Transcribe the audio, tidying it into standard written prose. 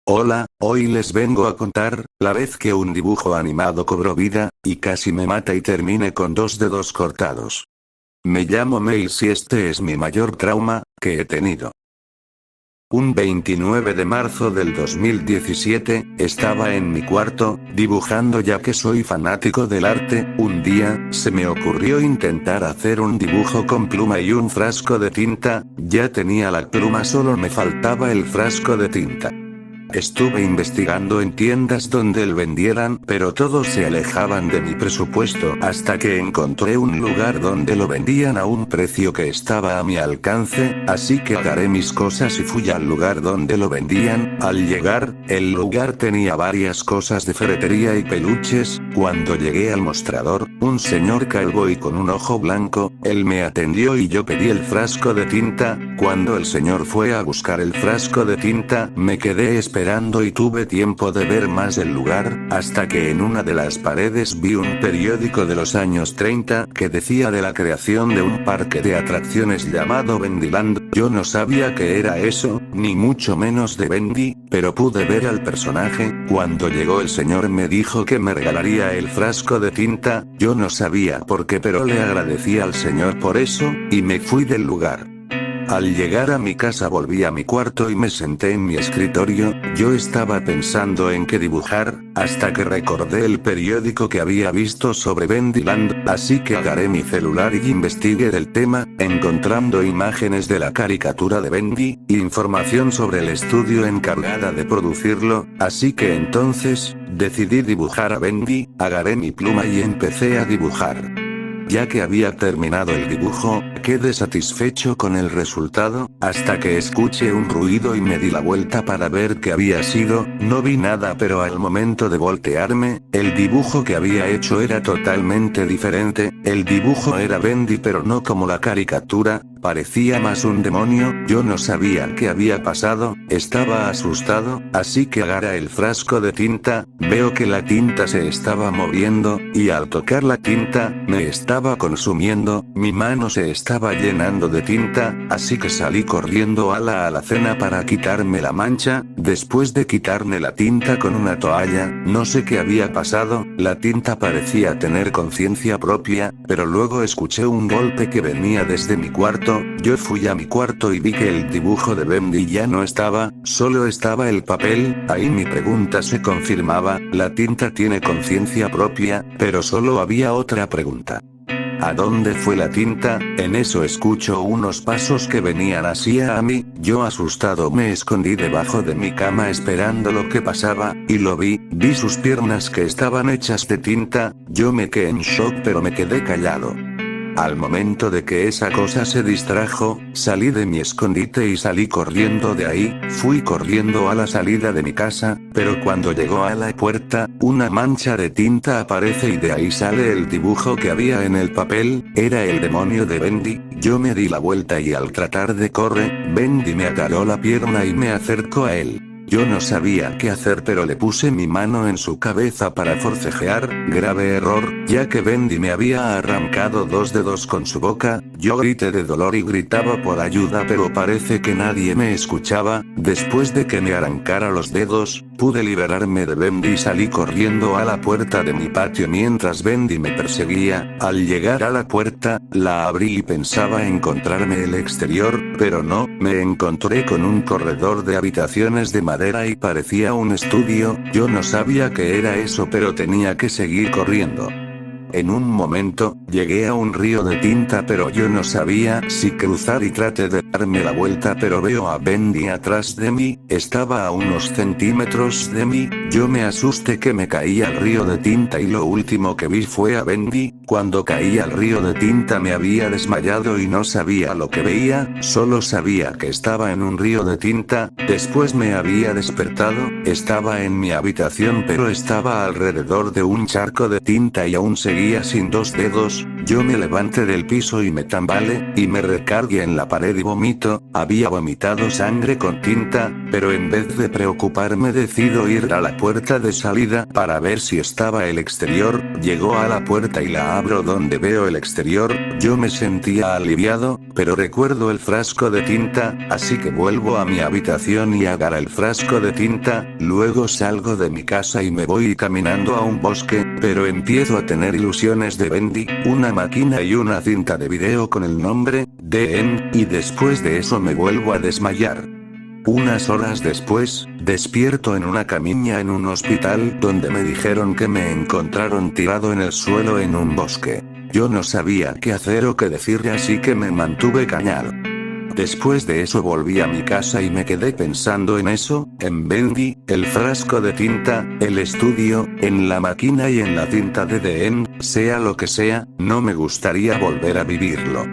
Hola, hoy les vengo a contar, la vez que un dibujo animado cobró vida, y casi me mata y terminé con 2 dedos cortados. Me llamo Mace y este es mi mayor trauma, que he tenido. Un 29 de marzo del 2017, estaba en mi cuarto, dibujando ya que soy fanático del arte. Un día, se me ocurrió intentar hacer un dibujo con pluma y un frasco de tinta. Ya tenía la pluma, solo me faltaba el frasco de tinta. Estuve investigando en tiendas donde lo vendieran, pero todos se alejaban de mi presupuesto hasta que encontré un lugar donde lo vendían a un precio que estaba a mi alcance, así que agarré mis cosas y fui al lugar donde lo vendían. Al llegar, el lugar tenía varias cosas de ferretería y peluches. Cuando llegué al mostrador, un señor calvo y con un ojo blanco, él me atendió y yo pedí el frasco de tinta. Cuando el señor fue a buscar el frasco de tinta, me quedé esperando y tuve tiempo de ver más del lugar, hasta que en una de las paredes vi un periódico de los años 30 que decía de la creación de un parque de atracciones llamado Bendyland. Yo no sabía qué era eso, ni mucho menos de Bendy, pero pude ver al personaje. Cuando llegó el señor me dijo que me regalaría el frasco de tinta. Yo no sabía por qué, pero le agradecí al señor por eso, y me fui del lugar. Al llegar a mi casa volví a mi cuarto y me senté en mi escritorio. Yo estaba pensando en qué dibujar, hasta que recordé el periódico que había visto sobre Bendyland, así que agarré mi celular y investigué del tema, encontrando imágenes de la caricatura de Bendy, e información sobre el estudio encargada de producirlo, así que entonces, decidí dibujar a Bendy. Agarré mi pluma y empecé a dibujar. Ya que había terminado el dibujo, quedé satisfecho con el resultado, hasta que escuché un ruido y me di la vuelta para ver qué había sido. No vi nada, pero al momento de voltearme, el dibujo que había hecho era totalmente diferente. El dibujo era Bendy, pero no como la caricatura, parecía más un demonio. Yo no sabía qué había pasado, estaba asustado, así que agarré el frasco de tinta, veo que la tinta se estaba moviendo, y al tocar la tinta, me estaba consumiendo, mi mano se estaba llenando de tinta, así que salí corriendo a la alacena para quitarme la mancha. Después de quitarme la tinta con una toalla, no sé qué había pasado, la tinta parecía tener conciencia propia, pero luego escuché un golpe que venía desde mi cuarto. Yo fui a mi cuarto y vi que el dibujo de Bendy ya no estaba, solo estaba el papel. Ahí mi pregunta se confirmaba, la tinta tiene conciencia propia, pero solo había otra pregunta. ¿A dónde fue la tinta? En eso escucho unos pasos que venían hacia mí. Yo asustado me escondí debajo de mi cama esperando lo que pasaba, y lo vi sus piernas que estaban hechas de tinta. Yo me quedé en shock, pero me quedé callado. Al momento de que esa cosa se distrajo, salí de mi escondite y salí corriendo de ahí. Fui corriendo a la salida de mi casa, pero cuando llegó a la puerta, una mancha de tinta aparece y de ahí sale el dibujo que había en el papel. Era el demonio de Bendy. Yo me di la vuelta y al tratar de correr, Bendy me agarró la pierna y me acercó a él. Yo no sabía qué hacer, pero le puse mi mano en su cabeza para forcejear. Grave error, ya que Bendy me había arrancado 2 dedos con su boca. Yo grité de dolor y gritaba por ayuda, pero parece que nadie me escuchaba. Después de que me arrancara los dedos, pude liberarme de Bendy y salí corriendo a la puerta de mi patio mientras Bendy me perseguía. Al llegar a la puerta, la abrí y pensaba encontrarme el exterior, pero no, me encontré con un corredor de habitaciones de madera y parecía un estudio. Yo no sabía qué era eso, pero tenía que seguir corriendo. En un momento, llegué a un río de tinta, pero yo no sabía si cruzar y traté de darme la vuelta, pero veo a Bendy atrás de mí, estaba a unos centímetros de mí. Yo me asusté que me caí al río de tinta y lo último que vi fue a Bendy. Cuando caí al río de tinta me había desmayado y no sabía lo que veía, solo sabía que estaba en un río de tinta. Después me había despertado, estaba en mi habitación, pero estaba alrededor de un charco de tinta y aún seguía sin 2 dedos. Yo me levanté del piso y me tambalé, y me recargué en la pared y vomito. Había vomitado sangre con tinta, pero en vez de preocuparme decido ir a la puerta de salida para ver si estaba el exterior. Llego a la puerta y la abro donde veo el exterior. Yo me sentía aliviado, pero recuerdo el frasco de tinta, así que vuelvo a mi habitación y agarro el frasco de tinta. Luego salgo de mi casa y me voy caminando a un bosque, pero empiezo a tener ilusiones de Bendy, una máquina y una cinta de video con el nombre DN, y después de eso me vuelvo a desmayar. Unas horas después, despierto en una camilla en un hospital donde me dijeron que me encontraron tirado en el suelo en un bosque. Yo no sabía qué hacer o qué decir, así que me mantuve callado. Después de eso volví a mi casa y me quedé pensando en eso, en Bendy, el frasco de tinta, el estudio, en la máquina y en la cinta de DN, sea lo que sea, no me gustaría volver a vivirlo.